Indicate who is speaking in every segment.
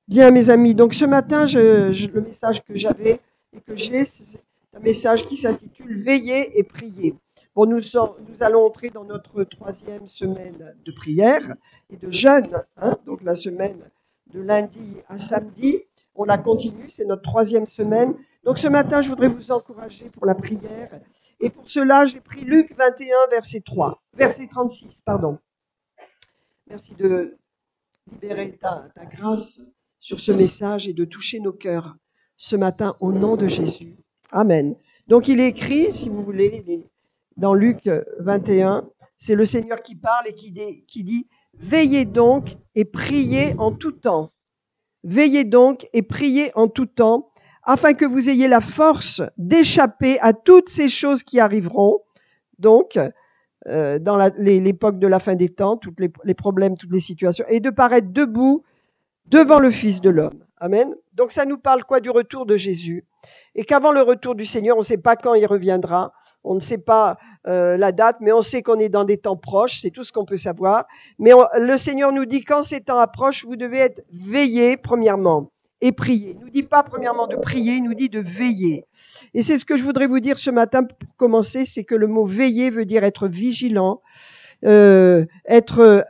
Speaker 1: Bien, mes amis, donc ce matin, le message que j'avais et que j'ai, c'est un message qui s'intitule Veiller et prier. Bon, nous allons entrer dans notre troisième semaine de prière et de jeûne, hein, donc la semaine de lundi à samedi. On la continue, c'est notre troisième semaine. Donc ce matin, je voudrais vous encourager pour la prière. Et pour cela, j'ai pris Luc 21, verset 36, pardon. Merci de libérer ta grâce sur ce message et de toucher nos cœurs ce matin au nom de Jésus. Amen. Donc il est écrit, si vous voulez, dans Luc 21, c'est le Seigneur qui parle et qui dit « Veillez donc et priez en tout temps. Veillez donc et priez en tout temps, afin que vous ayez la force d'échapper à toutes ces choses qui arriveront. » Donc, dans l'époque de la fin des temps, tous les problèmes, toutes les situations, et de paraître debout devant le Fils de l'homme. Amen. Donc ça nous parle quoi? Du retour de Jésus. Et qu'avant le retour du Seigneur, on ne sait pas quand il reviendra, on ne sait pas la date, mais on sait qu'on est dans des temps proches, c'est tout ce qu'on peut savoir. Mais le Seigneur nous dit, quand ces temps approchent, vous devez être veillés, premièrement, et prier. Il ne nous dit pas, premièrement, de prier, il nous dit de veiller. Et c'est ce que je voudrais vous dire ce matin pour commencer, c'est que le mot veiller veut dire être vigilant, être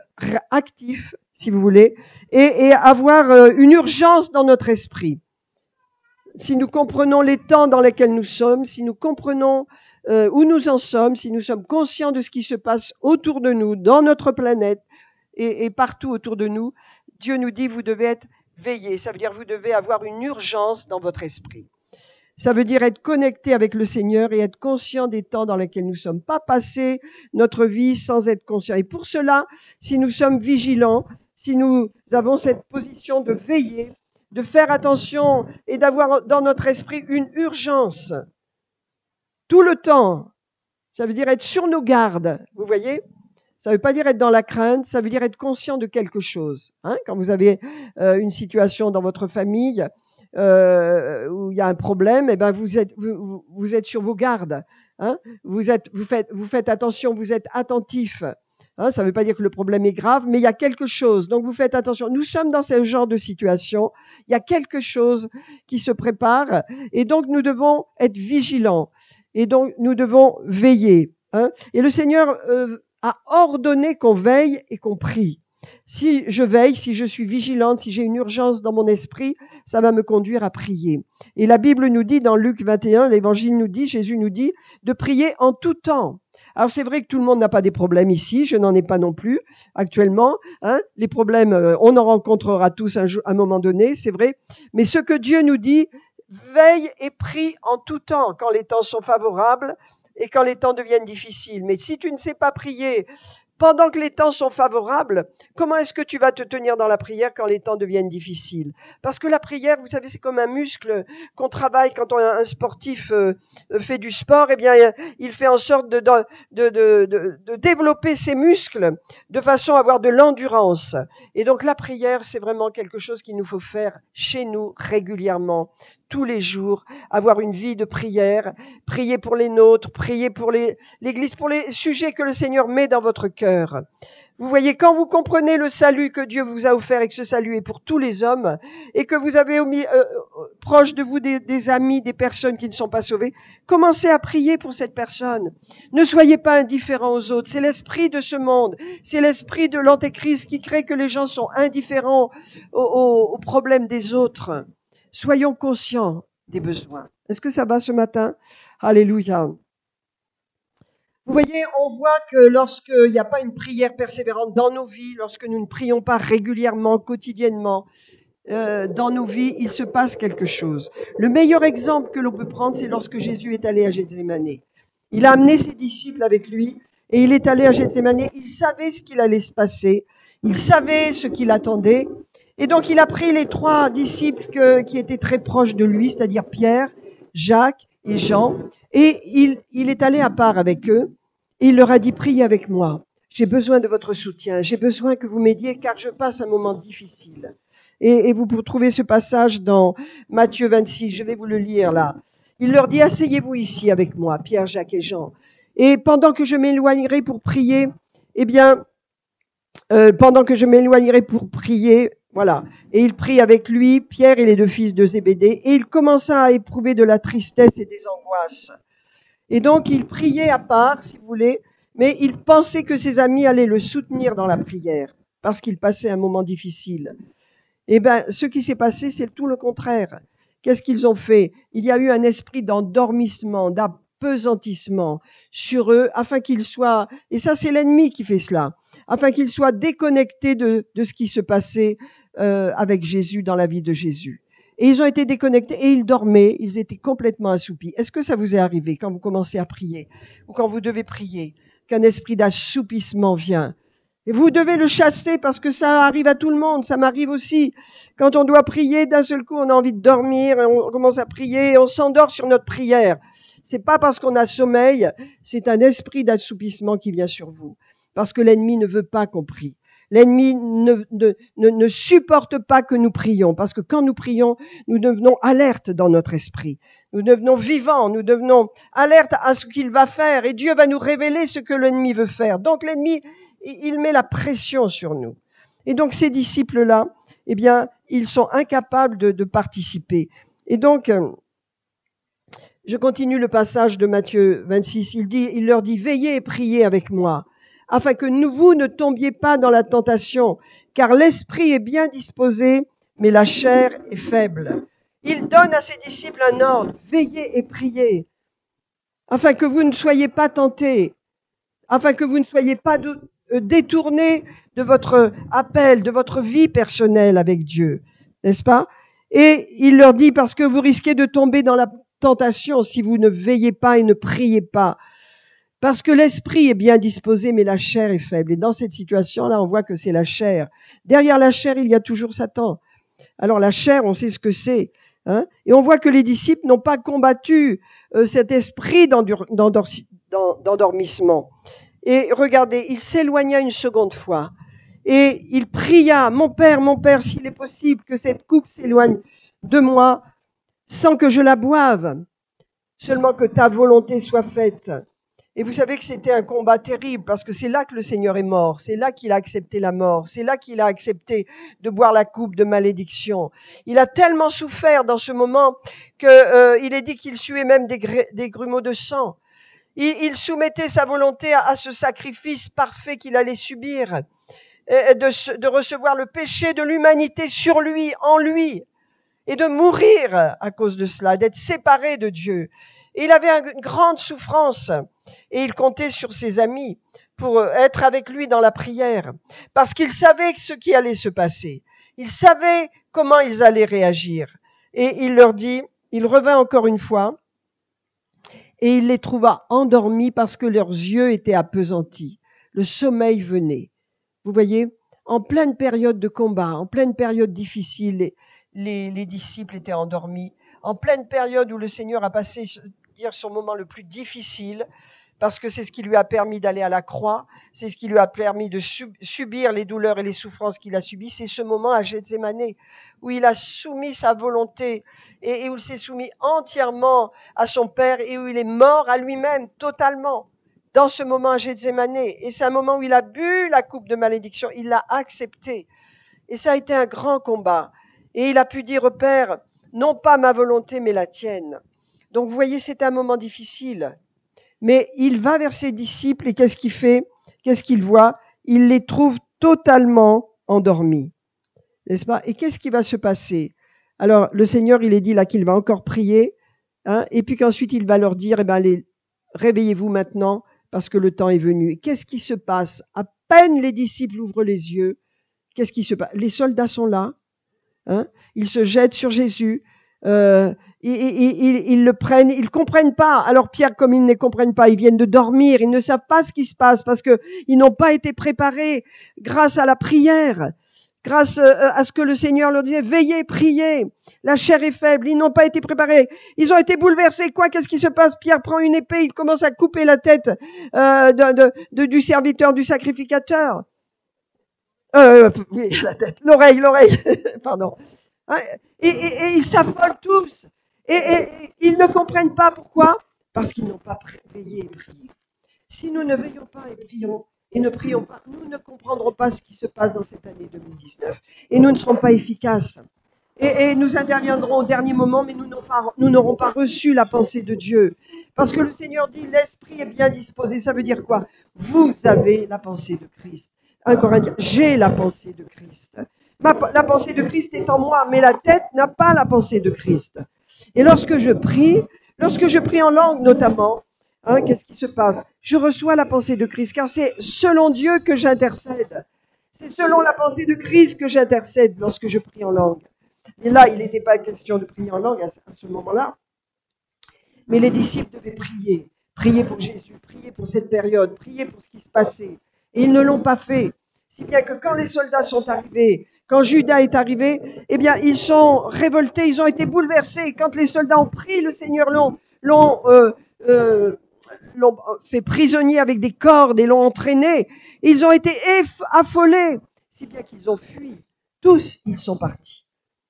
Speaker 1: actif, si vous voulez, et avoir une urgence dans notre esprit. Si nous comprenons les temps dans lesquels nous sommes, si nous comprenons où nous en sommes, si nous sommes conscients de ce qui se passe autour de nous, dans notre planète et partout autour de nous, Dieu nous dit, vous devez être veillés. Ça veut dire, vous devez avoir une urgence dans votre esprit. Ça veut dire être connecté avec le Seigneur et être conscient des temps dans lesquels nous sommes. Pas passer notre vie sans être conscient. Et pour cela, si nous sommes vigilants, si nous avons cette position de veiller, de faire attention et d'avoir dans notre esprit une urgence tout le temps, ça veut dire être sur nos gardes, vous voyez ? Ça ne veut pas dire être dans la crainte, ça veut dire être conscient de quelque chose. Hein ? Quand vous avez une situation dans votre famille où il y a un problème, eh ben vous êtes sur vos gardes. Hein ? Vous faites attention, vous êtes attentif. Hein, ça ne veut pas dire que le problème est grave, mais il y a quelque chose. Donc vous faites attention. Nous sommes dans ce genre de situation. Il y a quelque chose qui se prépare, et donc nous devons être vigilants. Et donc nous devons veiller. Hein. Et le Seigneur a ordonné qu'on veille et qu'on prie. Si je veille, si je suis vigilante, si j'ai une urgence dans mon esprit, ça va me conduire à prier. Et la Bible nous dit dans Luc 21, l'Évangile nous dit, Jésus nous dit de prier en tout temps. Alors c'est vrai que tout le monde n'a pas des problèmes ici, je n'en ai pas non plus actuellement. Hein, les problèmes, on en rencontrera tous un moment donné, c'est vrai. Mais ce que Dieu nous dit, veille et prie en tout temps, quand les temps sont favorables et quand les temps deviennent difficiles. Mais si tu ne sais pas prier pendant que les temps sont favorables, comment est-ce que tu vas te tenir dans la prière quand les temps deviennent difficiles? Parce que la prière, vous savez, c'est comme un muscle qu'on travaille quand un sportif fait du sport. Eh bien, il fait en sorte de développer ses muscles de façon à avoir de l'endurance. Et donc, la prière, c'est vraiment quelque chose qu'il nous faut faire chez nous régulièrement, tous les jours, avoir une vie de prière, prier pour les nôtres, prier pour l'Église, pour les sujets que le Seigneur met dans votre cœur. Vous voyez, quand vous comprenez le salut que Dieu vous a offert et que ce salut est pour tous les hommes, et que vous avez proche de vous des amis, des personnes qui ne sont pas sauvées, commencez à prier pour cette personne. Ne soyez pas indifférents aux autres. C'est l'esprit de ce monde, c'est l'esprit de l'antéchrist qui crée que les gens sont indifférents aux problèmes des autres. Soyons conscients des besoins. Est-ce que ça va ce matin? Alléluia. Vous voyez, on voit que lorsqu'il n'y a pas une prière persévérante dans nos vies, lorsque nous ne prions pas régulièrement, quotidiennement, dans nos vies, il se passe quelque chose. Le meilleur exemple que l'on peut prendre, c'est lorsque Jésus est allé à Gethsémani. Il a amené ses disciples avec lui et il est allé à Gethsémani. Il savait ce qu'il allait se passer. Il savait ce qu'il attendait. Et donc, il a pris les 3 disciples qui étaient très proches de lui, c'est-à-dire Pierre, Jacques et Jean, et il est allé à part avec eux, et il leur a dit, priez avec moi. J'ai besoin de votre soutien, j'ai besoin que vous m'aidiez, car je passe un moment difficile. Et vous pouvez trouver ce passage dans Matthieu 26, je vais vous le lire là. Il leur dit, asseyez-vous ici avec moi, Pierre, Jacques et Jean. Et pendant que je m'éloignerai pour prier, eh bien, pendant que je m'éloignerai pour prier, Voilà. Et il prit avec lui Pierre et les deux fils de Zébédée, et il commença à éprouver de la tristesse et des angoisses. Et donc il priait à part, si vous voulez, mais il pensait que ses amis allaient le soutenir dans la prière, parce qu'il passait un moment difficile. Eh bien, ce qui s'est passé, c'est tout le contraire. Qu'est-ce qu'ils ont fait? Il y a eu un esprit d'endormissement, d'apesantissement sur eux, afin qu'ils soient, et ça c'est l'ennemi qui fait cela, afin qu'ils soient déconnectés de ce qui se passait avec Jésus, dans la vie de Jésus. Et ils ont été déconnectés et ils dormaient, ils étaient complètement assoupis. Est-ce que ça vous est arrivé quand vous commencez à prier, ou quand vous devez prier, qu'un esprit d'assoupissement vient? Et vous devez le chasser, parce que ça arrive à tout le monde, ça m'arrive aussi. Quand on doit prier, d'un seul coup, on a envie de dormir, et on commence à prier, et on s'endort sur notre prière. C'est pas parce qu'on a sommeil, c'est un esprit d'assoupissement qui vient sur vous. Parce que l'ennemi ne veut pas qu'on prie. L'ennemi ne supporte pas que nous prions, parce que quand nous prions, nous devenons alertes dans notre esprit. Nous devenons vivants, nous devenons alertes à ce qu'il va faire, et Dieu va nous révéler ce que l'ennemi veut faire. Donc l'ennemi, il met la pression sur nous. Et donc ces disciples-là, eh bien, ils sont incapables de participer. Et donc, je continue le passage de Matthieu 26. Il leur dit, veillez et priez avec moi, afin que vous ne tombiez pas dans la tentation, car l'esprit est bien disposé, mais la chair est faible. Il donne à ses disciples un ordre, veillez et priez, afin que vous ne soyez pas tentés, afin que vous ne soyez pas détournés de votre appel, de votre vie personnelle avec Dieu, n'est-ce pas? Et il leur dit, parce que vous risquez de tomber dans la tentation si vous ne veillez pas et ne priez pas. Parce que l'esprit est bien disposé, mais la chair est faible. Et dans cette situation-là, on voit que c'est la chair. Derrière la chair, il y a toujours Satan. Alors la chair, on sait ce que c'est. Hein, et on voit que les disciples n'ont pas combattu cet esprit d'endormissement. Et regardez, il s'éloigna une seconde fois. Et il pria, mon Père, s'il est possible que cette coupe s'éloigne de moi sans que je la boive. Seulement que ta volonté soit faite. Et vous savez que c'était un combat terrible, parce que c'est là que le Seigneur est mort, c'est là qu'il a accepté la mort, c'est là qu'il a accepté de boire la coupe de malédiction. Il a tellement souffert dans ce moment qu'il est dit qu'il suait même des grumeaux de sang. Il soumettait sa volonté à ce sacrifice parfait qu'il allait subir, de recevoir le péché de l'humanité sur lui, en lui, et de mourir à cause de cela, d'être séparé de Dieu. Et il avait une grande souffrance. Et il comptait sur ses amis pour être avec lui dans la prière, parce qu'il savait ce qui allait se passer. Il savait comment ils allaient réagir. Et il leur dit, il revint encore une fois, et il les trouva endormis parce que leurs yeux étaient appesantis. Le sommeil venait. Vous voyez, en pleine période de combat, en pleine période difficile, les disciples étaient endormis. En pleine période où le Seigneur a passé son moment le plus difficile, parce que c'est ce qui lui a permis d'aller à la croix, c'est ce qui lui a permis de subir les douleurs et les souffrances qu'il a subies, c'est ce moment à Gethsémane où il a soumis sa volonté et où il s'est soumis entièrement à son Père et où il est mort à lui-même totalement dans ce moment à Gethsémane. Et c'est un moment où il a bu la coupe de malédiction, il l'a accepté. Et ça a été un grand combat. Et il a pu dire au Père, non pas ma volonté mais la tienne. Donc vous voyez, c'est un moment difficile. Mais il va vers ses disciples et qu'est-ce qu'il fait? Qu'est-ce qu'il voit? Il les trouve totalement endormis. N'est-ce pas? Et qu'est-ce qui va se passer? Alors, le Seigneur, il est dit là qu'il va encore prier, hein, et puis qu'ensuite il va leur dire, réveillez-vous maintenant parce que le temps est venu. Et qu'est-ce qui se passe? À peine les disciples ouvrent les yeux, qu'est-ce qui se passe? Les soldats sont là, hein, ils se jettent sur Jésus, ils le prennent, ils comprennent pas. Alors Pierre, comme ils ne comprennent pas, ils viennent de dormir, ils ne savent pas ce qui se passe parce que ils n'ont pas été préparés grâce à la prière, grâce à ce que le Seigneur leur disait, veillez, priez. La chair est faible, ils n'ont pas été préparés. Ils ont été bouleversés. Quoi? Qu'est-ce qui se passe? Pierre prend une épée, il commence à couper la tête du serviteur, du sacrificateur. Oui, la tête, l'oreille, pardon. Et ils s'affolent tous. Et ils ne comprennent pas pourquoi. Parce qu'ils n'ont pas veillé et prié. Si nous ne veillons pas et prions, et ne prions pas, nous ne comprendrons pas ce qui se passe dans cette année 2019 et nous ne serons pas efficaces. Et nous interviendrons au dernier moment, mais nous n'aurons pas reçu la pensée de Dieu. Parce que le Seigneur dit, l'esprit est bien disposé. Ça veut dire quoi? Vous avez la pensée de Christ. 1 Corinthiens, j'ai la pensée de Christ. La pensée de Christ est en moi, mais la tête n'a pas la pensée de Christ. Et lorsque je prie en langue notamment, qu'est-ce qui se passe? Je reçois la pensée de Christ, car c'est selon Dieu que j'intercède. C'est selon la pensée de Christ que j'intercède lorsque je prie en langue. Et là, il n'était pas question de prier en langue à ce moment-là. Mais les disciples devaient prier. Prier pour Jésus, prier pour cette période, prier pour ce qui se passait. Et ils ne l'ont pas fait. Si bien que quand les soldats sont arrivés, quand Judas est arrivé, eh bien, ils sont révoltés, ils ont été bouleversés. Quand les soldats ont pris le Seigneur, l'ont fait prisonnier avec des cordes et l'ont entraîné, ils ont été affolés. Si bien qu'ils ont fui. Tous, ils sont partis.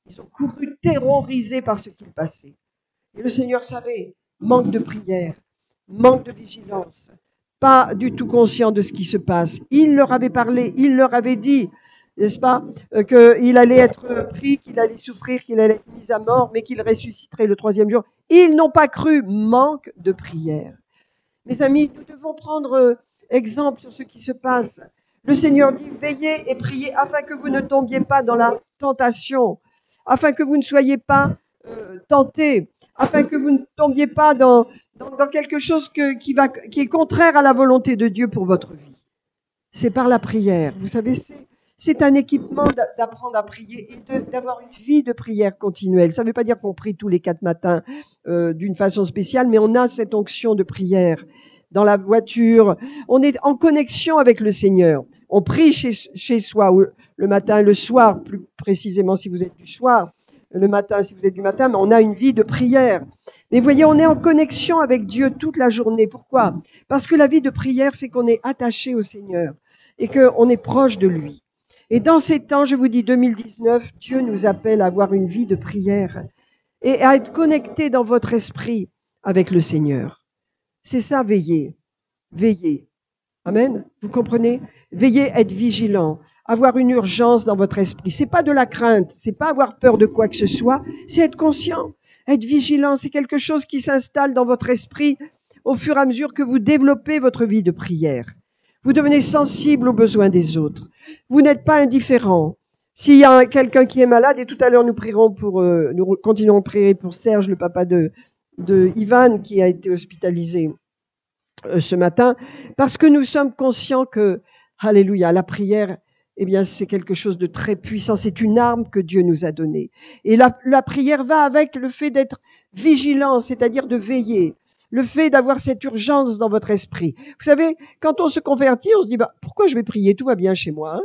Speaker 1: Ils ont couru terrorisés par ce qu'il passait. Et le Seigneur savait, manque de prière, manque de vigilance, pas du tout conscient de ce qui se passe. Il leur avait parlé, il leur avait dit, n'est-ce pas, qu'il allait être pris, qu'il allait souffrir, qu'il allait être mis à mort, mais qu'il ressusciterait le 3e jour. Ils n'ont pas cru, manque de prière. Mes amis, nous devons prendre exemple sur ce qui se passe. Le Seigneur dit, veillez et priez afin que vous ne tombiez pas dans la tentation, afin que vous ne soyez pas tentés, afin que vous ne tombiez pas dans quelque chose qui est contraire à la volonté de Dieu pour votre vie. C'est par la prière. Vous savez, c'est un équipement d'apprendre à prier et d'avoir une vie de prière continuelle. Ça ne veut pas dire qu'on prie tous les 4 matins d'une façon spéciale, mais on a cette onction de prière. Dans la voiture, on est en connexion avec le Seigneur. On prie chez soi le matin et le soir, plus précisément si vous êtes du soir, le matin si vous êtes du matin, mais on a une vie de prière. Mais voyez, on est en connexion avec Dieu toute la journée. Pourquoi? Parce que la vie de prière fait qu'on est attaché au Seigneur et qu'on est proche de lui. Et dans ces temps, je vous dis 2019, Dieu nous appelle à avoir une vie de prière et à être connecté dans votre esprit avec le Seigneur. C'est ça, veiller. Veiller. Amen. Vous comprenez? Veiller, être vigilant, avoir une urgence dans votre esprit. C'est pas de la crainte, c'est pas avoir peur de quoi que ce soit, c'est être conscient. Être vigilant, c'est quelque chose qui s'installe dans votre esprit au fur et à mesure que vous développez votre vie de prière. Vous devenez sensible aux besoins des autres. Vous n'êtes pas indifférent. S'il y a quelqu'un qui est malade, et tout à l'heure nous continuerons à prier pour Serge, le papa de Ivan, qui a été hospitalisé ce matin, parce que nous sommes conscients que, alléluia, la prière, eh bien, c'est quelque chose de très puissant. C'est une arme que Dieu nous a donnée. Et la prière va avec le fait d'être vigilant, c'est-à-dire de veiller. Le fait d'avoir cette urgence dans votre esprit. Vous savez, quand on se convertit, on se dit, pourquoi je vais prier? Tout va bien chez moi.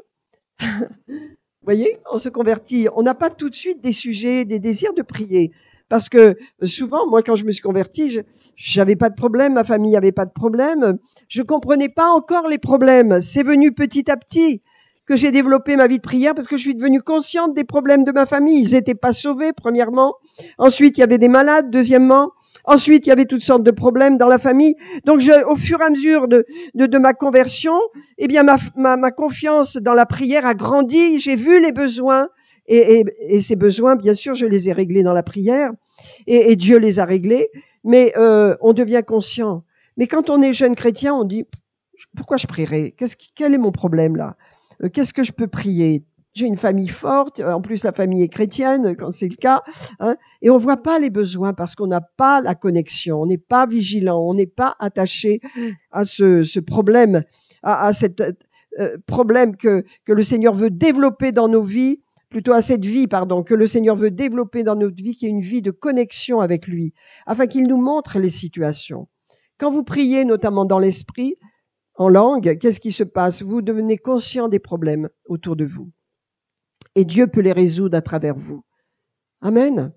Speaker 1: Vous voyez, on se convertit. On n'a pas tout de suite des sujets, des désirs de prier. Parce que souvent, moi, quand je me suis convertie, j'avais pas de problème, ma famille avait pas de problème. Je comprenais pas encore les problèmes. C'est venu petit à petit que j'ai développé ma vie de prière parce que je suis devenue consciente des problèmes de ma famille. Ils n'étaient pas sauvés, premièrement. Ensuite, il y avait des malades, deuxièmement. Ensuite, il y avait toutes sortes de problèmes dans la famille. Donc, au fur et à mesure de ma conversion, eh bien, ma confiance dans la prière a grandi. J'ai vu les besoins. Et ces besoins, bien sûr, je les ai réglés dans la prière, et Dieu les a réglés, mais on devient conscient. Mais quand on est jeune chrétien, on dit, pourquoi je prierai? Quel est mon problème là? Qu'est-ce que je peux prier? J'ai une famille forte, en plus la famille est chrétienne, quand c'est le cas, et on voit pas les besoins parce qu'on n'a pas la connexion, on n'est pas vigilant, on n'est pas attaché à ce problème, à cet problème que le Seigneur veut développer dans nos vies, plutôt à cette vie, que le Seigneur veut développer dans notre vie, qui est une vie de connexion avec lui, afin qu'il nous montre les situations. Quand vous priez, notamment dans l'esprit, en langue, qu'est-ce qui se passe? Vous devenez conscient des problèmes autour de vous. Et Dieu peut les résoudre à travers vous. Amen.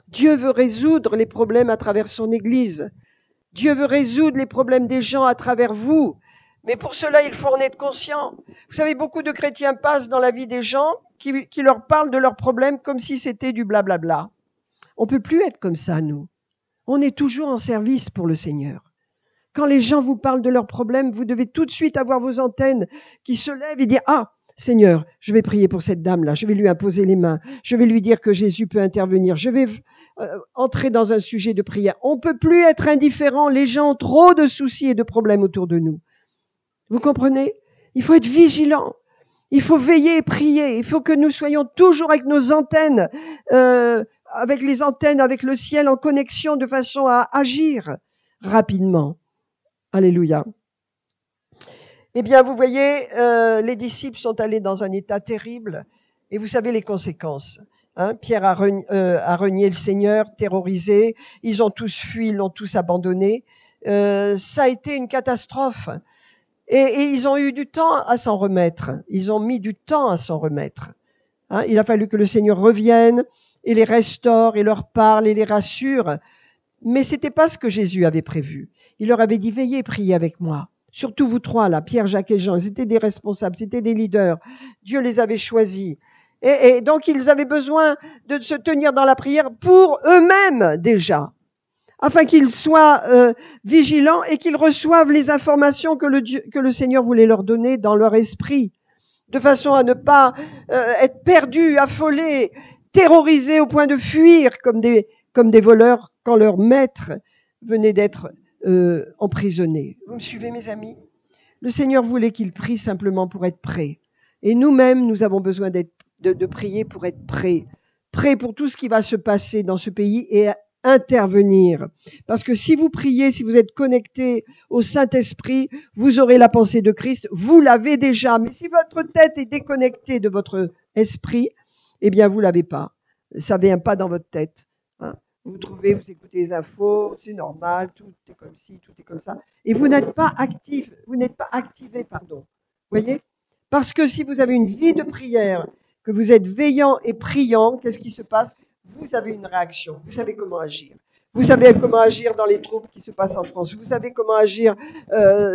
Speaker 1: Dieu veut résoudre les problèmes à travers son Église. Dieu veut résoudre les problèmes des gens à travers vous. Mais pour cela, il faut en être conscient. Vous savez, beaucoup de chrétiens passent dans la vie des gens qui leur parlent de leurs problèmes comme si c'était du blablabla. On ne peut plus être comme ça, nous. On est toujours en service pour le Seigneur. Quand les gens vous parlent de leurs problèmes, vous devez tout de suite avoir vos antennes qui se lèvent et dire « Ah, Seigneur, je vais prier pour cette dame-là, je vais lui imposer les mains, je vais lui dire que Jésus peut intervenir, je vais entrer dans un sujet de prière. » On ne peut plus être indifférent, les gens ont trop de soucis et de problèmes autour de nous. Vous comprenez? Il faut être vigilant, il faut veiller et prier, il faut que nous soyons toujours avec nos antennes, avec les antennes, avec le ciel en connexion de façon à agir rapidement. Alléluia. Eh bien, vous voyez, les disciples sont allés dans un état terrible, et vous savez les conséquences. Hein, Pierre a renié le Seigneur, terrorisé, ils ont tous fui, ils l'ont tous abandonné. Ça a été une catastrophe. Et ils ont eu du temps à s'en remettre. Ils ont mis du temps à s'en remettre. Hein, il a fallu que le Seigneur revienne et les restaure et leur parle et les rassure. Mais c'était pas ce que Jésus avait prévu. Il leur avait dit, veillez et priez avec moi. Surtout vous trois, là, Pierre, Jacques et Jean, ils étaient des responsables, c'était des leaders. Dieu les avait choisis. Et donc, ils avaient besoin de se tenir dans la prière pour eux-mêmes, déjà, afin qu'ils soient vigilants et qu'ils reçoivent les informations que le Seigneur voulait leur donner dans leur esprit, de façon à ne pas être perdus, affolés, terrorisés au point de fuir comme des voleurs quand leur maître venait d'être emprisonnés. Vous me suivez, mes amis? Le Seigneur voulait qu'ils prient simplement pour être prêts. Et nous-mêmes, nous avons besoin de prier pour être prêts. Prêts pour tout ce qui va se passer dans ce pays et intervenir. Parce que si vous priez, si vous êtes connecté au Saint-Esprit, vous aurez la pensée de Christ. Vous l'avez déjà. Mais si votre tête est déconnectée de votre esprit, eh bien, vous l'avez pas. Ça vient pas dans votre tête. Hein. Vous trouvez, vous écoutez les infos, c'est normal, tout est comme ci, tout est comme ça. Et vous n'êtes pas actif, vous n'êtes pas activé, pardon. Vous voyez? Parce que si vous avez une vie de prière, que vous êtes veillant et priant, qu'est-ce qui se passe? Vous avez une réaction, vous savez comment agir. Vous savez comment agir dans les troubles qui se passent en France. Vous savez comment agir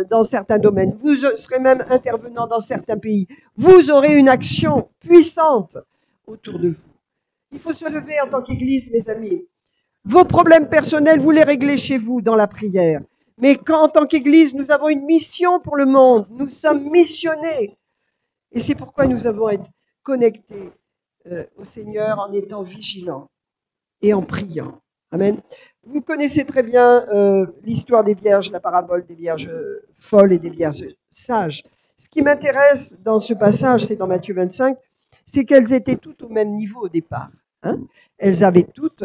Speaker 1: dans certains domaines. Vous serez même intervenant dans certains pays. Vous aurez une action puissante autour de vous. Il faut se lever en tant qu'Église, mes amis. Vos problèmes personnels, vous les réglez chez vous dans la prière. Mais quand, en tant qu'Église, nous avons une mission pour le monde, nous sommes missionnés. Et c'est pourquoi nous avons été connectés au Seigneur en étant vigilants et en priant. Amen. Vous connaissez très bien l'histoire des vierges, la parabole des vierges folles et des vierges sages. Ce qui m'intéresse dans ce passage, c'est dans Matthieu 25, c'est qu'elles étaient toutes au même niveau au départ. Hein. Elles avaient toutes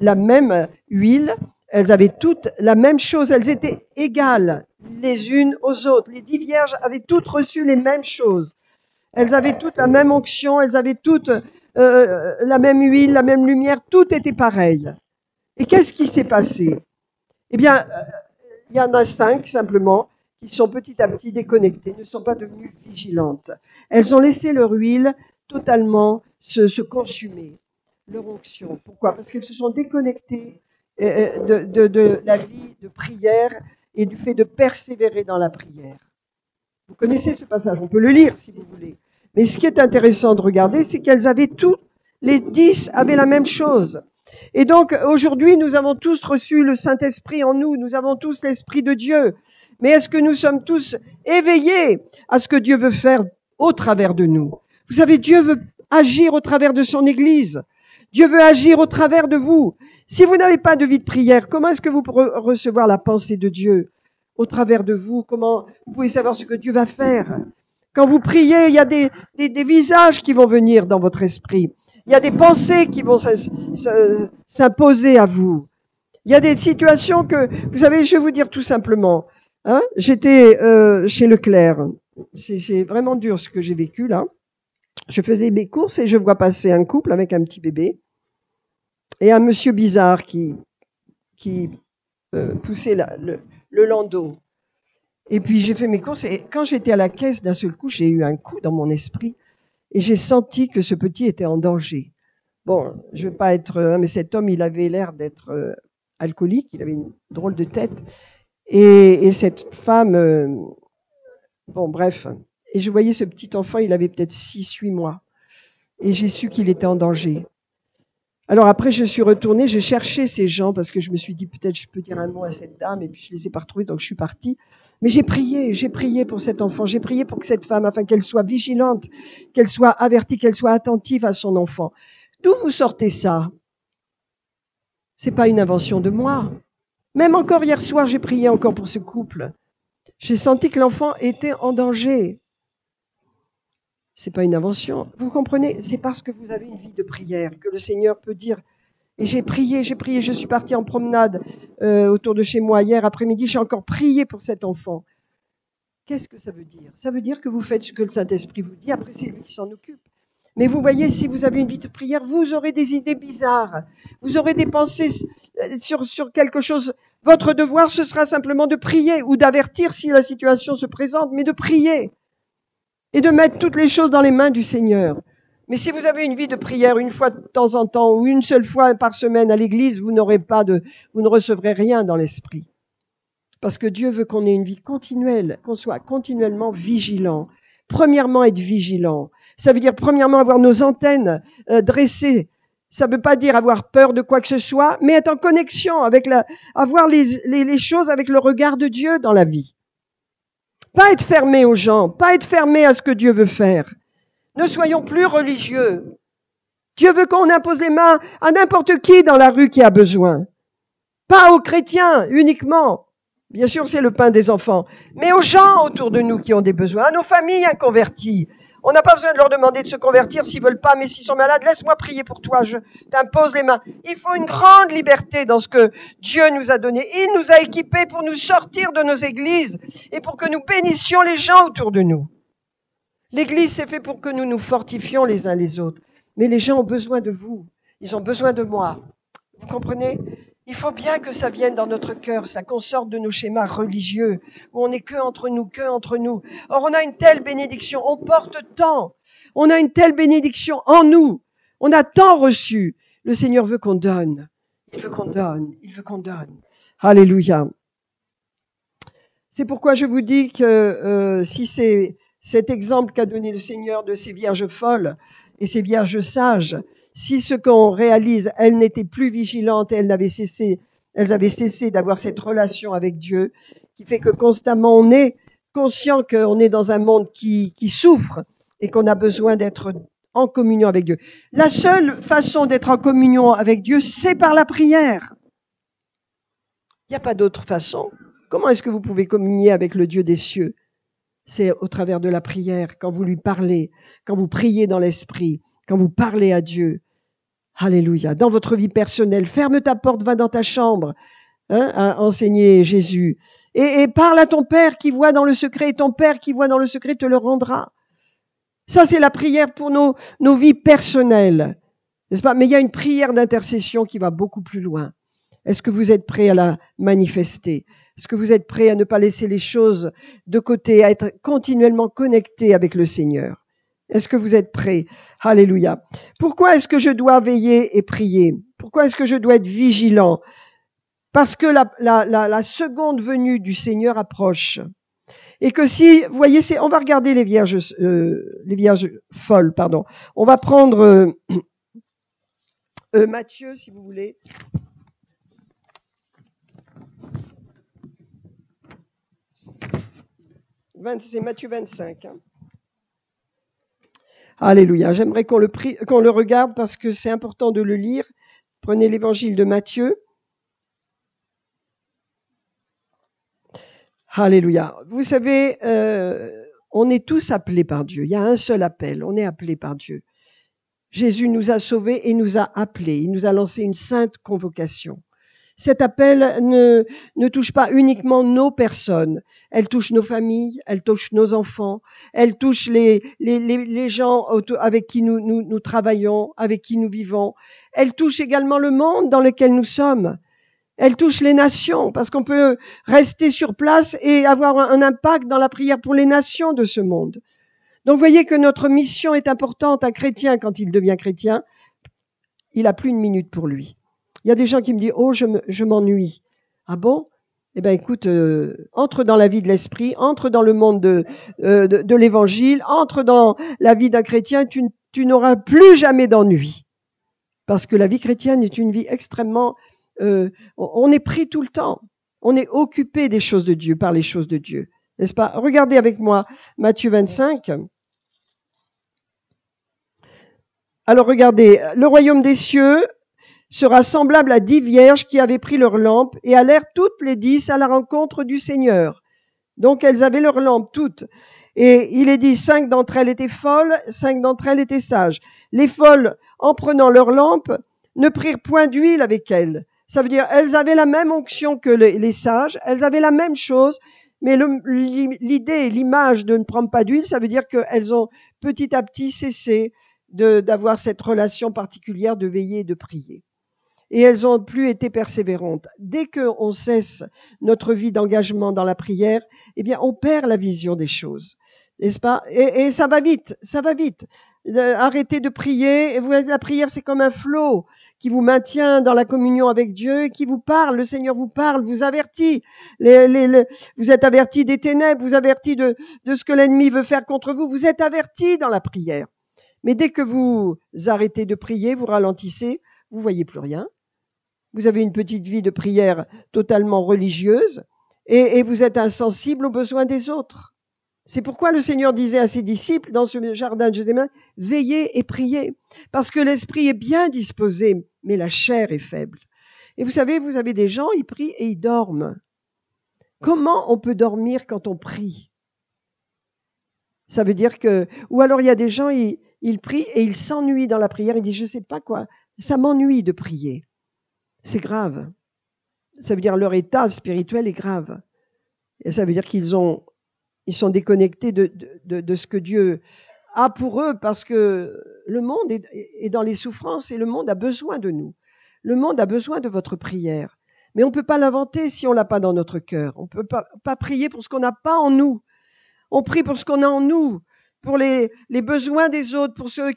Speaker 1: la même huile, elles avaient toutes la même chose, elles étaient égales les unes aux autres. Les 10 vierges avaient toutes reçu les mêmes choses. Elles avaient toutes la même onction, elles avaient toutes la même huile, la même lumière, tout était pareil. Et qu'est-ce qui s'est passé? Eh bien, il y en a 5 simplement qui sont petit à petit déconnectées, ne sont pas devenues vigilantes. Elles ont laissé leur huile totalement se consumer. Leur onction. Pourquoi? Parce qu'elles se sont déconnectées de la vie de prière et du fait de persévérer dans la prière. Vous connaissez ce passage, on peut le lire si vous voulez. Mais ce qui est intéressant de regarder, c'est qu'elles avaient toutes, les 10 avaient la même chose. Et donc aujourd'hui, nous avons tous reçu le Saint-Esprit en nous, nous avons tous l'Esprit de Dieu. Mais est-ce que nous sommes tous éveillés à ce que Dieu veut faire au travers de nous? Vous savez, Dieu veut agir au travers de son Église. Dieu veut agir au travers de vous. Si vous n'avez pas de vie de prière, comment est-ce que vous pourrez recevoir la pensée de Dieu au travers de vous? Comment vous pouvez savoir ce que Dieu va faire? Quand vous priez, il y a des visages qui vont venir dans votre esprit. Il y a des pensées qui vont s'imposer à vous. Il y a des situations que, vous savez, je vais vous dire tout simplement. Hein, j'étais chez Leclerc. C'est vraiment dur ce que j'ai vécu là. Je faisais mes courses et je vois passer un couple avec un petit bébé et un monsieur bizarre qui poussait le landau. Et puis j'ai fait mes courses et quand j'étais à la caisse, d'un seul coup, j'ai eu un coup dans mon esprit et j'ai senti que ce petit était en danger. Bon, je vais pas être... mais cet homme, il avait l'air d'être alcoolique, il avait une drôle de tête. Et cette femme... bon, bref. Et je voyais ce petit enfant, il avait peut-être 6-8 mois. Et j'ai su qu'il était en danger. Alors après, je suis retournée, j'ai cherché ces gens parce que je me suis dit peut-être je peux dire un mot à cette dame et puis je les ai pas retrouvés, donc je suis partie. Mais j'ai prié pour cet enfant, j'ai prié pour que cette femme, afin qu'elle soit vigilante, qu'elle soit avertie, qu'elle soit attentive à son enfant. D'où vous sortez ça? C'est pas une invention de moi. Même encore hier soir, j'ai prié encore pour ce couple. J'ai senti que l'enfant était en danger. C'est pas une invention. Vous comprenez? C'est parce que vous avez une vie de prière que le Seigneur peut dire. Et j'ai prié. Je suis partie en promenade autour de chez moi hier après-midi. J'ai encore prié pour cet enfant. Qu'est-ce que ça veut dire? Ça veut dire que vous faites ce que le Saint-Esprit vous dit. Après, c'est lui qui s'en occupe. Mais vous voyez, si vous avez une vie de prière, vous aurez des idées bizarres. Vous aurez des pensées sur quelque chose. Votre devoir, ce sera simplement de prier ou d'avertir si la situation se présente, mais de prier. Et de mettre toutes les choses dans les mains du Seigneur. Mais si vous avez une vie de prière une fois de temps en temps ou une seule fois par semaine à l'église, vous ne recevrez rien dans l'esprit. Parce que Dieu veut qu'on ait une vie continuelle, qu'on soit continuellement vigilant. Premièrement, être vigilant. Ça veut dire premièrement avoir nos antennes dressées. Ça ne veut pas dire avoir peur de quoi que ce soit, mais être en connexion avec avoir les choses avec le regard de Dieu dans la vie. Pas être fermé aux gens, pas être fermé à ce que Dieu veut faire. Ne soyons plus religieux. Dieu veut qu'on impose les mains à n'importe qui dans la rue qui a besoin. Pas aux chrétiens uniquement. Bien sûr, c'est le pain des enfants. Mais aux gens autour de nous qui ont des besoins, à nos familles inconverties. On n'a pas besoin de leur demander de se convertir s'ils veulent pas, mais s'ils sont malades, laisse-moi prier pour toi, je t'impose les mains. Il faut une grande liberté dans ce que Dieu nous a donné. Il nous a équipés pour nous sortir de nos églises et pour que nous bénissions les gens autour de nous. L'église, c'est fait pour que nous nous fortifions les uns les autres. Mais les gens ont besoin de vous. Ils ont besoin de moi. Vous comprenez? Il faut bien que ça vienne dans notre cœur, ça, qu'on sorte de nos schémas religieux, où on n'est que entre nous. Or, on a une telle bénédiction, on porte tant. On a une telle bénédiction en nous. On a tant reçu. Le Seigneur veut qu'on donne. Il veut qu'on donne. Alléluia. C'est pourquoi je vous dis que si c'est cet exemple qu'a donné le Seigneur de ces vierges folles et ces vierges sages, si ce qu'on réalise, elles n'étaient plus vigilantes, elles avaient cessé d'avoir cette relation avec Dieu, qui fait que constamment on est conscient qu'on est dans un monde qui souffre et qu'on a besoin d'être en communion avec Dieu. La seule façon d'être en communion avec Dieu, c'est par la prière. Il n'y a pas d'autre façon. Comment est-ce que vous pouvez communier avec le Dieu des cieux? C'est au travers de la prière, quand vous lui parlez, quand vous priez dans l'esprit, quand vous parlez à Dieu. Alléluia. Dans votre vie personnelle, ferme ta porte, va dans ta chambre, a enseigné Jésus. Et parle à ton Père qui voit dans le secret, et ton Père qui voit dans le secret te le rendra. Ça, c'est la prière pour nos vies personnelles. N'est-ce pas? Mais il y a une prière d'intercession qui va beaucoup plus loin. Est-ce que vous êtes prêts à la manifester? Est-ce que vous êtes prêts à ne pas laisser les choses de côté, à être continuellement connectés avec le Seigneur? Est-ce que vous êtes prêts? Alléluia. Pourquoi est-ce que je dois veiller et prier? Pourquoi est-ce que je dois être vigilant? Parce que la seconde venue du Seigneur approche. Et que si, vous voyez, on va regarder les vierges folles, pardon. On va prendre Matthieu, si vous voulez. C'est Matthieu 25. Hein. Alléluia. J'aimerais qu'on le regarde parce que c'est important de le lire. Prenez l'évangile de Matthieu. Alléluia. Vous savez, on est tous appelés par Dieu. Il y a un seul appel. On est appelés par Dieu. Jésus nous a sauvés et nous a appelés. Il nous a lancé une sainte convocation. Cet appel ne touche pas uniquement nos personnes. Elle touche nos familles, elle touche nos enfants, elle touche les gens avec qui nous travaillons, avec qui nous vivons. Elle touche également le monde dans lequel nous sommes. Elle touche les nations, parce qu'on peut rester sur place et avoir un impact dans la prière pour les nations de ce monde. Donc, vous voyez que notre mission est importante. Un chrétien, quand il devient chrétien, il n'a plus une minute pour lui. Il y a des gens qui me disent « Oh, je m'ennuie. » Ah bon? Eh bien, écoute, entre dans la vie de l'esprit, entre dans le monde de l'évangile, entre dans la vie d'un chrétien, tu n'auras plus jamais d'ennui. Parce que la vie chrétienne est une vie extrêmement... on est pris tout le temps. On est occupé des choses de Dieu, par les choses de Dieu. N'est-ce pas? Regardez avec moi Matthieu 25. Alors regardez, le royaume des cieux sera semblable à 10 vierges qui avaient pris leurs lampes et allèrent toutes les 10 à la rencontre du Seigneur. Donc elles avaient leurs lampes toutes. Et il est dit, 5 d'entre elles étaient folles, 5 d'entre elles étaient sages. Les folles, en prenant leurs lampes, ne prirent point d'huile avec elles. Ça veut dire, elles avaient la même onction que les sages, elles avaient la même chose, mais l'idée, l'image de ne prendre pas d'huile, ça veut dire qu'elles ont petit à petit cessé d'avoir cette relation particulière de veiller et de prier. Et elles ont plus été persévérantes. Dès qu'on cesse notre vie d'engagement dans la prière, eh bien, on perd la vision des choses. N'est-ce pas? Et ça va vite, ça va vite. Arrêtez de prier. Et la prière, c'est comme un flot qui vous maintient dans la communion avec Dieu et qui vous parle. Le Seigneur vous parle, vous avertit. Vous êtes avertis des ténèbres, vous avertis de ce que l'ennemi veut faire contre vous. Vous êtes avertis dans la prière. Mais dès que vous arrêtez de prier, vous ralentissez, vous voyez plus rien. Vous avez une petite vie de prière totalement religieuse et vous êtes insensible aux besoins des autres. C'est pourquoi le Seigneur disait à ses disciples dans ce jardin de Gethsémane, veillez et priez, parce que l'esprit est bien disposé, mais la chair est faible. Et vous savez, vous avez des gens, ils prient et ils dorment. Comment on peut dormir quand on prie? Ça veut dire que, ou alors il y a des gens, ils prient et ils s'ennuient dans la prière, ils disent, je sais pas quoi, ça m'ennuie de prier. C'est grave. Ça veut dire leur état spirituel est grave. Et ça veut dire ils sont déconnectés de ce que Dieu a pour eux parce que le monde est dans les souffrances et le monde a besoin de nous. Le monde a besoin de votre prière. Mais on ne peut pas l'inventer si on l'a pas dans notre cœur. On ne peut pas prier pour ce qu'on n'a pas en nous. On prie pour ce qu'on a en nous, pour les besoins des autres, pour ceux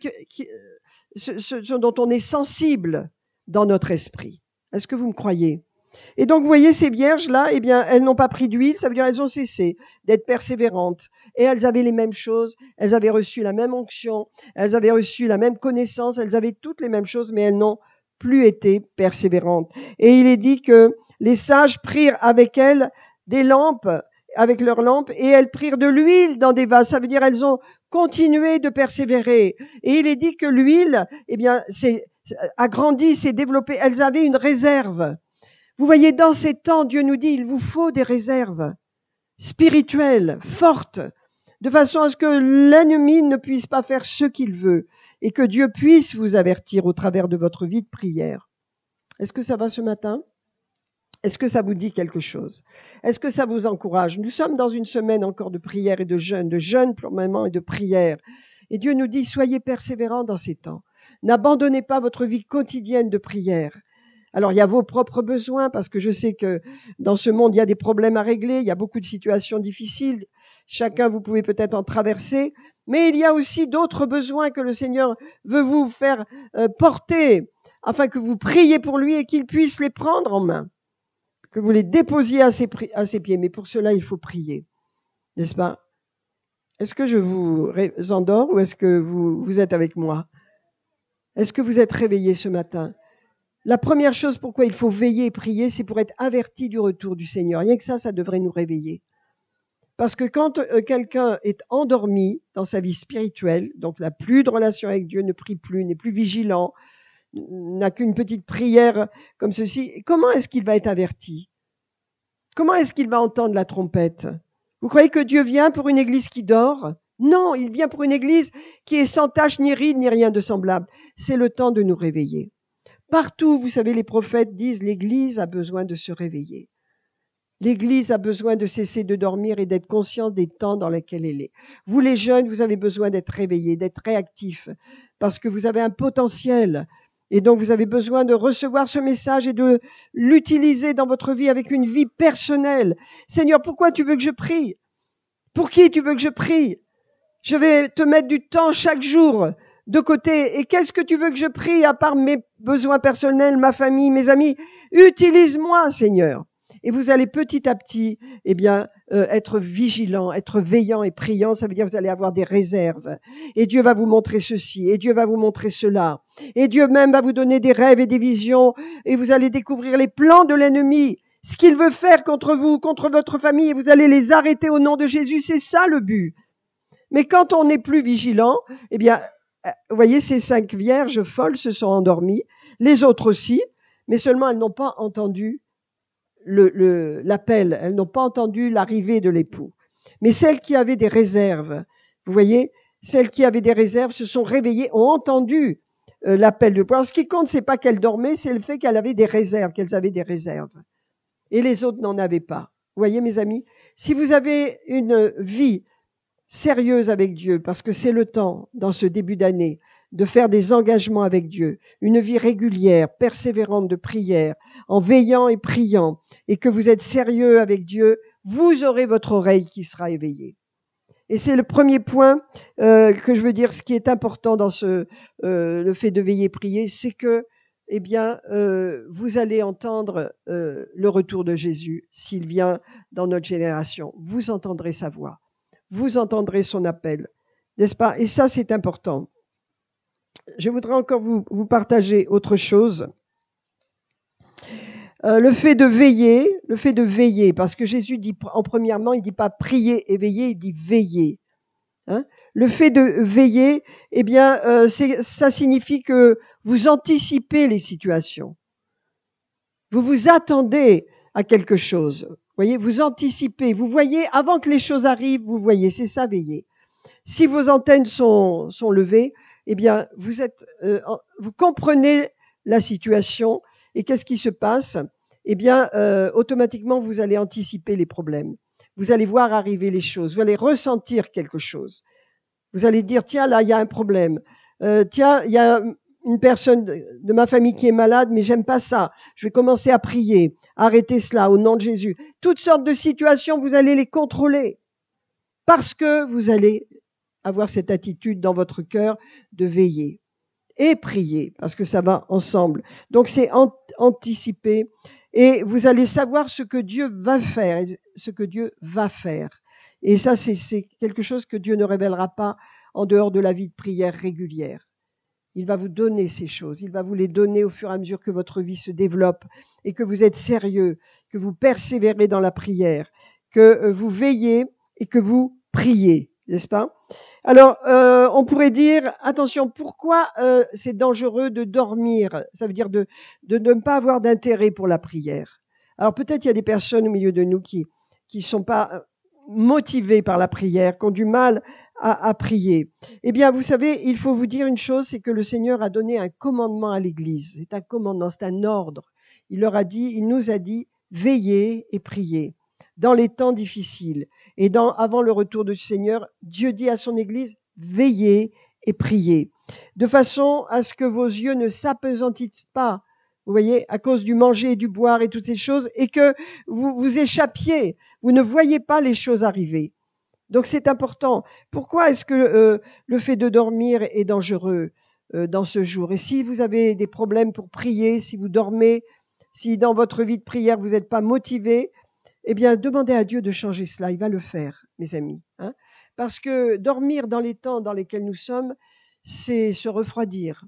Speaker 1: dont on est sensible dans notre esprit. Est-ce que vous me croyez? Et donc, vous voyez, ces vierges-là, eh bien, elles n'ont pas pris d'huile, ça veut dire elles ont cessé d'être persévérantes. Et elles avaient les mêmes choses, elles avaient reçu la même onction, elles avaient reçu la même connaissance, elles avaient toutes les mêmes choses, mais elles n'ont plus été persévérantes. Et il est dit que les sages prirent avec elles des lampes, avec leurs lampes, et elles prirent de l'huile dans des vases. Ça veut dire elles ont continué de persévérer. Et il est dit que l'huile, eh bien, a grandi, s'est développé. Elles avaient une réserve. Vous voyez, dans ces temps, Dieu nous dit, il vous faut des réserves spirituelles, fortes, de façon à ce que l'ennemi ne puisse pas faire ce qu'il veut et que Dieu puisse vous avertir au travers de votre vie de prière. Est-ce que ça va ce matin? Est-ce que ça vous dit quelque chose? Est-ce que ça vous encourage? Nous sommes dans une semaine encore de prière et de jeûne pour moment et de prière. Et Dieu nous dit, soyez persévérants dans ces temps. N'abandonnez pas votre vie quotidienne de prière. Alors, il y a vos propres besoins, parce que je sais que dans ce monde, il y a des problèmes à régler, il y a beaucoup de situations difficiles. Chacun, vous pouvez peut-être en traverser. Mais il y a aussi d'autres besoins que le Seigneur veut vous faire porter, afin que vous priez pour lui et qu'il puisse les prendre en main. Que vous les déposiez à ses pieds. Mais pour cela, il faut prier. N'est-ce pas? Est-ce que je vous endors ou est-ce que vous êtes avec moi? Est-ce que vous êtes réveillés ce matin? La première chose pourquoi il faut veiller et prier, c'est pour être averti du retour du Seigneur. Rien que ça devrait nous réveiller. Parce que quand quelqu'un est endormi dans sa vie spirituelle, donc n'a plus de relation avec Dieu, ne prie plus, n'est plus vigilant, n'a qu'une petite prière comme ceci, comment est-ce qu'il va être averti? Comment est-ce qu'il va entendre la trompette? Vous croyez que Dieu vient pour une église qui dort? Non, il vient pour une église qui est sans tache, ni ride, ni rien de semblable. C'est le temps de nous réveiller. Partout, vous savez, les prophètes disent l'église a besoin de se réveiller. L'église a besoin de cesser de dormir et d'être consciente des temps dans lesquels elle est. Vous les jeunes, vous avez besoin d'être réveillés, d'être réactifs, parce que vous avez un potentiel. Et donc, vous avez besoin de recevoir ce message et de l'utiliser dans votre vie avec une vie personnelle. Seigneur, pourquoi tu veux que je prie? Pour qui tu veux que je prie? Je vais te mettre du temps chaque jour de côté. Et qu'est-ce que tu veux que je prie à part mes besoins personnels, ma famille, mes amis? Utilise-moi, Seigneur. Et vous allez petit à petit, eh bien, être vigilant, être veillant et priant. Ça veut dire que vous allez avoir des réserves. Et Dieu va vous montrer ceci, et Dieu va vous montrer cela. Et Dieu même va vous donner des rêves et des visions, et vous allez découvrir les plans de l'ennemi, ce qu'il veut faire contre vous, contre votre famille, et vous allez les arrêter au nom de Jésus. C'est ça le but. Mais quand on n'est plus vigilant, eh bien, vous voyez, ces 5 vierges folles se sont endormies, les autres aussi, mais seulement elles n'ont pas entendu l'appel, elles n'ont pas entendu l'arrivée de l'époux. Mais celles qui avaient des réserves, vous voyez, celles qui avaient des réserves se sont réveillées, ont entendu l'appel de pouvoir. Ce qui compte, c'est pas qu'elles dormaient, c'est le fait qu'elles avaient des réserves, et les autres n'en avaient pas. Vous voyez, mes amis, si vous avez une vie sérieuse avec Dieu, parce que c'est le temps, dans ce début d'année, de faire des engagements avec Dieu, une vie régulière, persévérante de prière, en veillant et priant, et que vous êtes sérieux avec Dieu, vous aurez votre oreille qui sera éveillée. Et c'est le premier point que je veux dire, ce qui est important dans le fait de veiller et prier, c'est que, eh bien, vous allez entendre le retour de Jésus s'il vient dans notre génération. Vous entendrez sa voix. Vous entendrez son appel, n'est-ce pas? Et ça, c'est important. Je voudrais encore vous partager autre chose. Le fait de veiller, parce que Jésus dit en premièrement, il dit pas prier et veiller, il dit veiller. Hein? Le fait de veiller, eh bien, ça signifie que vous anticipez les situations. Vous vous attendez à quelque chose. Vous voyez, vous anticipez, vous voyez, avant que les choses arrivent, vous voyez, c'est ça, veiller. Si vos antennes sont levées, eh bien, vous comprenez la situation, et qu'est-ce qui se passe? Eh bien, automatiquement, vous allez anticiper les problèmes. Vous allez voir arriver les choses, vous allez ressentir quelque chose. Vous allez dire, tiens, là, il y a un problème. Tiens, il y a une personne de ma famille qui est malade, mais j'aime pas ça. Je vais commencer à prier. Arrêtez cela au nom de Jésus. Toutes sortes de situations, vous allez les contrôler parce que vous allez avoir cette attitude dans votre cœur de veiller et prier parce que ça va ensemble. Donc c'est anticiper et vous allez savoir ce que Dieu va faire, Et ça, c'est quelque chose que Dieu ne révélera pas en dehors de la vie de prière régulière. Il va vous donner ces choses. Il va vous les donner au fur et à mesure que votre vie se développe et que vous êtes sérieux, que vous persévérez dans la prière, que vous veillez et que vous priez, n'est-ce pas? Alors, on pourrait dire, attention, pourquoi c'est dangereux de dormir? Ça veut dire de ne pas avoir d'intérêt pour la prière. Alors peut-être il y a des personnes au milieu de nous qui sont pas motivées par la prière, qui ont du mal à prier. Eh bien, vous savez, il faut vous dire une chose, c'est que le Seigneur a donné un commandement à l'Église. C'est un commandement, c'est un ordre. Il nous a dit, veillez et priez dans les temps difficiles. Et avant le retour du Seigneur, Dieu dit à son Église, veillez et priez, de façon à ce que vos yeux ne s'apesantissent pas, vous voyez, à cause du manger et du boire et toutes ces choses, et que vous échappiez, vous ne voyez pas les choses arriver. Donc c'est important. Pourquoi est-ce que le fait de dormir est dangereux dans ce jour? Et si vous avez des problèmes pour prier, si vous dormez, si dans votre vie de prière vous n'êtes pas motivé, eh bien, demandez à Dieu de changer cela. Il va le faire, mes amis. Hein, parce que dormir dans les temps dans lesquels nous sommes, c'est se refroidir,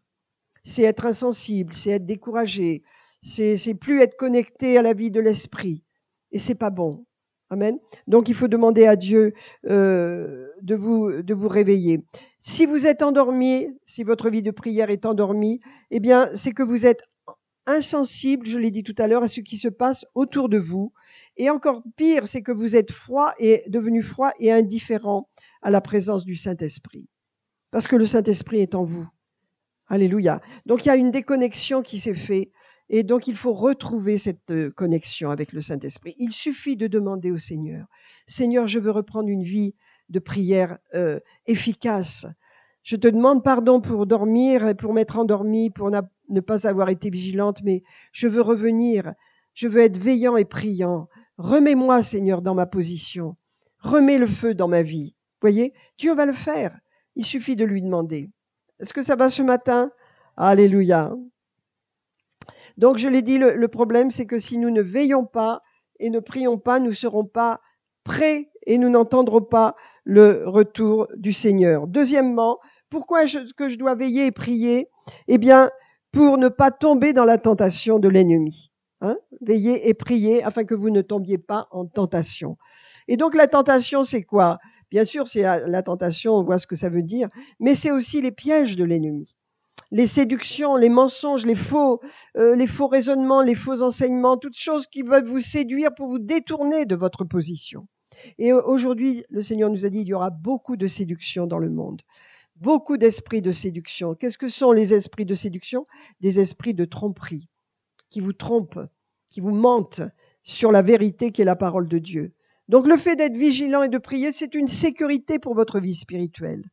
Speaker 1: c'est être insensible, c'est être découragé, c'est plus être connecté à la vie de l'esprit. Et c'est pas bon. Amen. Donc, il faut demander à Dieu de vous réveiller. Si vous êtes endormi, si votre vie de prière est endormie, eh bien, c'est que vous êtes insensible, je l'ai dit tout à l'heure, à ce qui se passe autour de vous. Et encore pire, c'est que vous êtes devenu froid et indifférent à la présence du Saint-Esprit. Parce que le Saint-Esprit est en vous. Alléluia. Donc, il y a une déconnexion qui s'est faite. Et donc, il faut retrouver cette connexion avec le Saint-Esprit. Il suffit de demander au Seigneur, « Seigneur, je veux reprendre une vie de prière efficace. Je te demande pardon pour dormir, pour m'être endormie, pour ne pas avoir été vigilante, mais je veux revenir. Je veux être veillant et priant. Remets-moi, Seigneur, dans ma position. Remets le feu dans ma vie. » Vous voyez, Dieu va le faire. Il suffit de lui demander. Est-ce que ça va ce matin? Alléluia. Donc, je l'ai dit, le problème, c'est que si nous ne veillons pas, et ne prions pas, nous ne serons pas prêts et nous n'entendrons pas le retour du Seigneur. Deuxièmement, pourquoi que je dois veiller et prier? Eh bien, pour ne pas tomber dans la tentation de l'ennemi. Veillez et priez afin que vous ne tombiez pas en tentation. Et donc la tentation, c'est quoi? Bien sûr, c'est la tentation, on voit ce que ça veut dire, mais c'est aussi les pièges de l'ennemi. Les séductions, les mensonges, les faux raisonnements, les faux enseignements, toutes choses qui veulent vous séduire pour vous détourner de votre position. Et aujourd'hui, le Seigneur nous a dit, il y aura beaucoup de séduction dans le monde. Beaucoup d'esprits de séduction. Qu'est-ce que sont les esprits de séduction? Des esprits de tromperie, qui vous trompent, qui vous mentent sur la vérité qui est la parole de Dieu. Donc le fait d'être vigilant et de prier, c'est une sécurité pour votre vie spirituelle.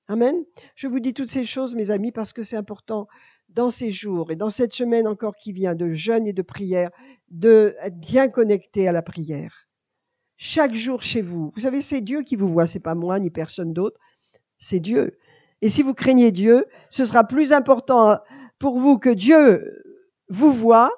Speaker 1: Amen. Je vous dis toutes ces choses, mes amis, parce que c'est important dans ces jours et dans cette semaine encore qui vient de jeûne et de prière, d'être bien connecté à la prière. Chaque jour chez vous. Vous savez, c'est Dieu qui vous voit, c'est pas moi ni personne d'autre. C'est Dieu. Et si vous craignez Dieu, ce sera plus important pour vous que Dieu vous voit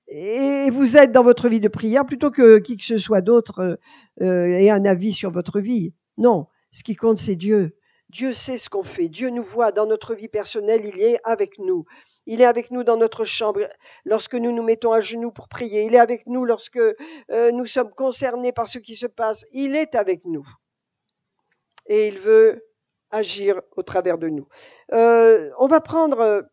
Speaker 1: et vous aide dans votre vie de prière plutôt que qui que ce soit d'autre ait un avis sur votre vie. Non, ce qui compte, c'est Dieu. Dieu sait ce qu'on fait. Dieu nous voit dans notre vie personnelle. Il est avec nous. Il est avec nous dans notre chambre lorsque nous nous mettons à genoux pour prier. Il est avec nous lorsque nous sommes concernés par ce qui se passe. Il est avec nous. Et il veut agir au travers de nous. On va prendre,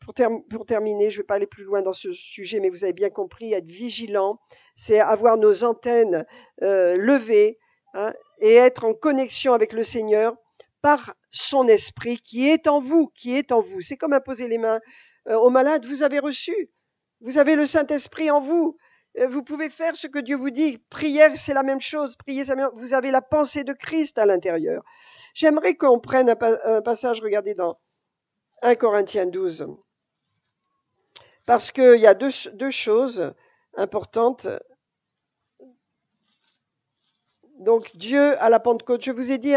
Speaker 1: pour terminer, je ne vais pas aller plus loin dans ce sujet, mais vous avez bien compris, être vigilant, c'est avoir nos antennes levées et être en connexion avec le Seigneur par son esprit qui est en vous, C'est comme imposer les mains aux malades. Vous avez reçu, vous avez le Saint-Esprit en vous. Vous pouvez faire ce que Dieu vous dit. Prière, c'est la même chose. Prier, vous avez la pensée de Christ à l'intérieur. J'aimerais qu'on prenne un passage, regardez dans 1 Corinthiens 12. Parce qu'il y a deux choses importantes. Donc Dieu à la Pentecôte, je vous ai dit,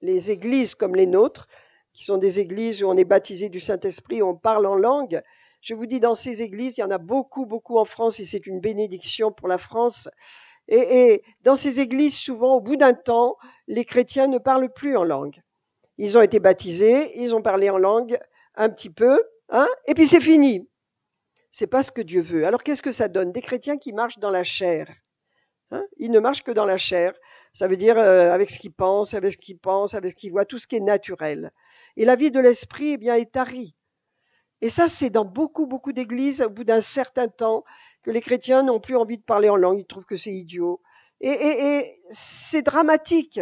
Speaker 1: les églises comme les nôtres, qui sont des églises où on est baptisé du Saint-Esprit, où on parle en langue. Je vous dis, dans ces églises, il y en a beaucoup, beaucoup en France, et c'est une bénédiction pour la France. Et dans ces églises, souvent, au bout d'un temps, les chrétiens ne parlent plus en langue. Ils ont été baptisés, ils ont parlé en langue un petit peu, et puis c'est fini. C'est pas ce que Dieu veut. Alors qu'est-ce que ça donne? Des chrétiens qui marchent dans la chair. Ils ne marchent que dans la chair. Ça veut dire avec ce qu'ils pensent, avec ce qu'ils voient, tout ce qui est naturel. Et la vie de l'esprit, eh bien, est tarie. Et ça, c'est dans beaucoup, beaucoup d'églises, au bout d'un certain temps, que les chrétiens n'ont plus envie de parler en langue, ils trouvent que c'est idiot. Et c'est dramatique,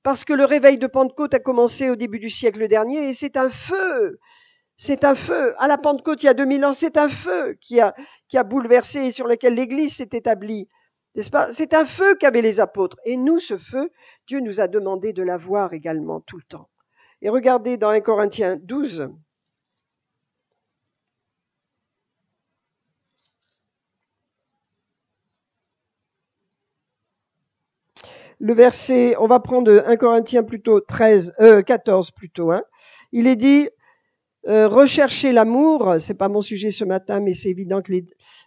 Speaker 1: parce que le réveil de Pentecôte a commencé au début du siècle dernier, et c'est un feu. C'est un feu. À la Pentecôte, il y a 2000 ans, c'est un feu qui a bouleversé et sur lequel l'Église s'est établie. N'est-ce pas? C'est un feu qu'avaient les apôtres. Et nous, ce feu, Dieu nous a demandé de l'avoir également tout le temps. Et regardez dans 1 Corinthiens 12. Le verset, on va prendre 1 Corinthiens plutôt 14 plutôt. Il est dit, recherchez l'amour. C'est pas mon sujet ce matin, mais c'est évident que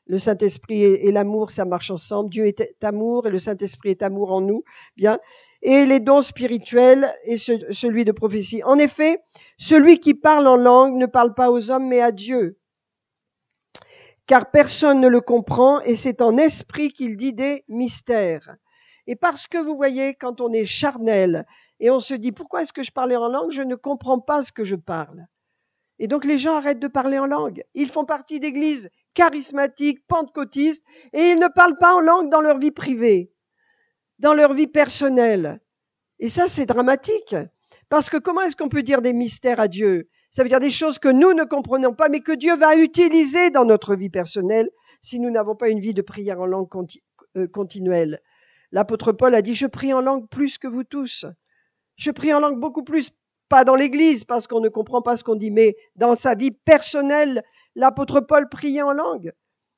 Speaker 1: le Saint-Esprit et l'amour, ça marche ensemble. Dieu est amour et le Saint-Esprit est amour en nous. Bien. Et les dons spirituels et celui de prophétie. En effet, celui qui parle en langue ne parle pas aux hommes, mais à Dieu. Car personne ne le comprend et c'est en esprit qu'il dit des mystères. Et parce que vous voyez, quand on est charnel et on se dit, pourquoi est-ce que je parlais en langue? Je ne comprends pas ce que je parle. Et donc les gens arrêtent de parler en langue. Ils font partie d'églises charismatiques, pentecôtistes, et ils ne parlent pas en langue dans leur vie privée, dans leur vie personnelle. Et ça, c'est dramatique. Parce que comment est-ce qu'on peut dire des mystères à Dieu? Ça veut dire des choses que nous ne comprenons pas, mais que Dieu va utiliser dans notre vie personnelle si nous n'avons pas une vie de prière en langue continuelle. L'apôtre Paul a dit, je prie en langue plus que vous tous. Je prie en langue beaucoup plus, pas dans l'église parce qu'on ne comprend pas ce qu'on dit, mais dans sa vie personnelle, l'apôtre Paul priait en langue.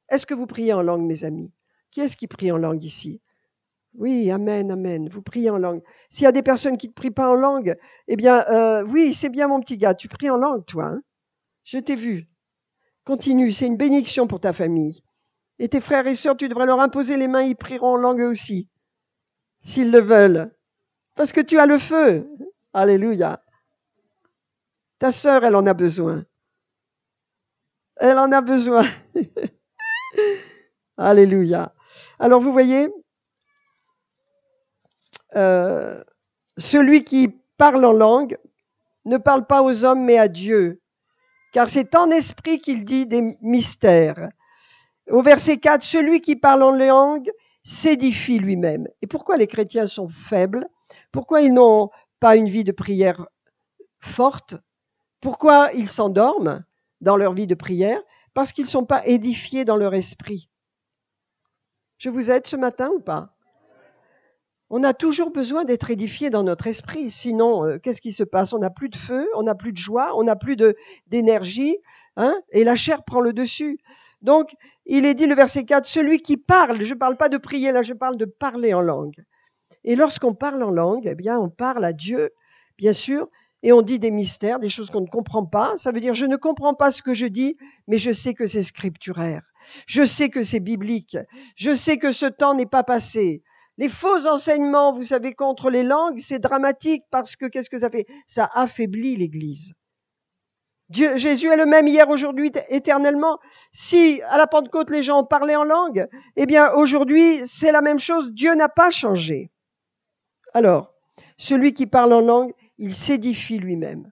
Speaker 1: Est-ce que vous priez en langue, mes amis? Qui est-ce qui prie en langue ici? Oui, amen, amen. Vous priez en langue. S'il y a des personnes qui ne prient pas en langue, eh bien, oui, c'est bien mon petit gars, tu pries en langue, toi. Je t'ai vu. Continue, c'est une bénédiction pour ta famille. Et tes frères et sœurs, tu devrais leur imposer les mains, ils prieront en langue eux aussi, s'ils le veulent. Parce que tu as le feu. Alléluia. Ta sœur, elle en a besoin. Elle en a besoin. Alléluia. Alors vous voyez, celui qui parle en langue ne parle pas aux hommes mais à Dieu, car c'est en esprit qu'il dit des mystères. Au verset 4, celui qui parle en langue s'édifie lui-même. Et pourquoi les chrétiens sont faibles? Pourquoi ils n'ont pas une vie de prière forte? Pourquoi ils s'endorment dans leur vie de prière? Parce qu'ils ne sont pas édifiés dans leur esprit. Je vous aide ce matin ou pas? On a toujours besoin d'être édifié dans notre esprit. Sinon, qu'est-ce qui se passe? On n'a plus de feu, on n'a plus de joie, on n'a plus d'énergie, hein, et la chair prend le dessus. Donc, il est dit, le verset 4, celui qui parle, je ne parle pas de prier, là je parle de parler en langue. Et lorsqu'on parle en langue, eh bien, on parle à Dieu, bien sûr, et on dit des mystères, des choses qu'on ne comprend pas. Ça veut dire, je ne comprends pas ce que je dis, mais je sais que c'est scripturaire. Je sais que c'est biblique. Je sais que ce temps n'est pas passé. Les faux enseignements, vous savez, contre les langues, c'est dramatique parce que qu'est-ce que ça fait? Ça affaiblit l'Église. Jésus est le même hier, aujourd'hui, éternellement. Si à la Pentecôte les gens ont parlé en langue, eh bien aujourd'hui c'est la même chose. Dieu n'a pas changé. Alors, celui qui parle en langue, il s'édifie lui-même.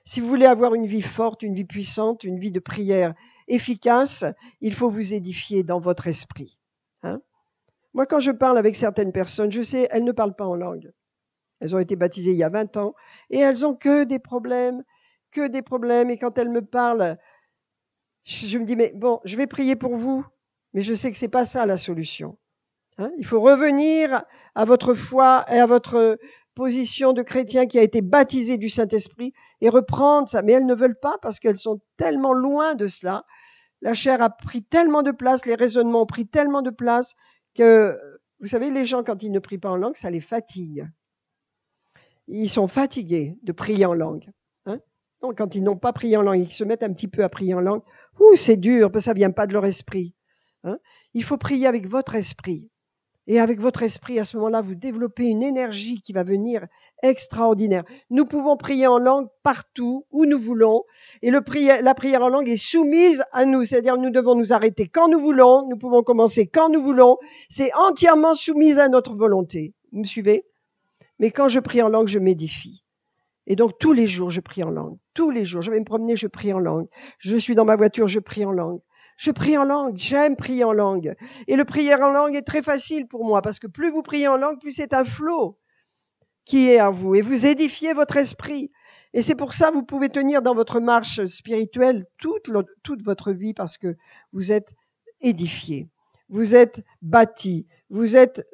Speaker 1: Si vous voulez avoir une vie forte, une vie puissante, une vie de prière efficace, il faut vous édifier dans votre esprit. Hein? Moi, quand je parle avec certaines personnes, je sais, elles ne parlent pas en langue. Elles ont été baptisées il y a 20 ans et elles ont que des problèmes. Et quand elles me parlent, je me dis, mais bon, je vais prier pour vous, mais je sais que c'est pas ça la solution. Hein? Il faut revenir à votre foi et à votre position de chrétien qui a été baptisé du Saint-Esprit et reprendre ça. Mais elles ne veulent pas parce qu'elles sont tellement loin de cela. La chair a pris tellement de place, les raisonnements ont pris tellement de place que, vous savez, les gens, quand ils ne prient pas en langue, ça les fatigue. Ils sont fatigués de prier en langue. Hein? Donc, quand ils n'ont pas prié en langue, ils se mettent un petit peu à prier en langue. C'est dur, parce que ça vient pas de leur esprit. Hein? Il faut prier avec votre esprit. Et avec votre esprit, à ce moment-là, vous développez une énergie qui va venir extraordinaire. Nous pouvons prier en langue partout, où nous voulons. Et la prière en langue est soumise à nous. C'est-à-dire, nous devons nous arrêter quand nous voulons. Nous pouvons commencer quand nous voulons. C'est entièrement soumis à notre volonté. Vous me suivez? Mais quand je prie en langue, je m'édifie. Et donc, tous les jours, je prie en langue. Tous les jours. Je vais me promener, je prie en langue. Je suis dans ma voiture, je prie en langue. Je prie en langue, j'aime prier en langue. Et le prière en langue est très facile pour moi, parce que plus vous priez en langue, plus c'est un flot qui est à vous. Et vous édifiez votre esprit. Et c'est pour ça que vous pouvez tenir dans votre marche spirituelle toute votre vie, parce que vous êtes édifié. Vous êtes bâti. Vous êtes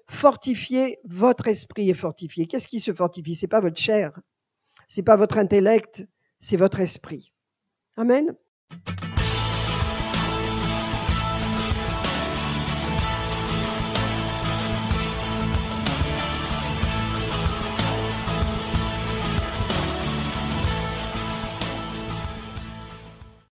Speaker 1: fortifié. Votre esprit est fortifié. Qu'est-ce qui se fortifie? C'est pas votre chair. C'est pas votre intellect. C'est votre esprit. Amen.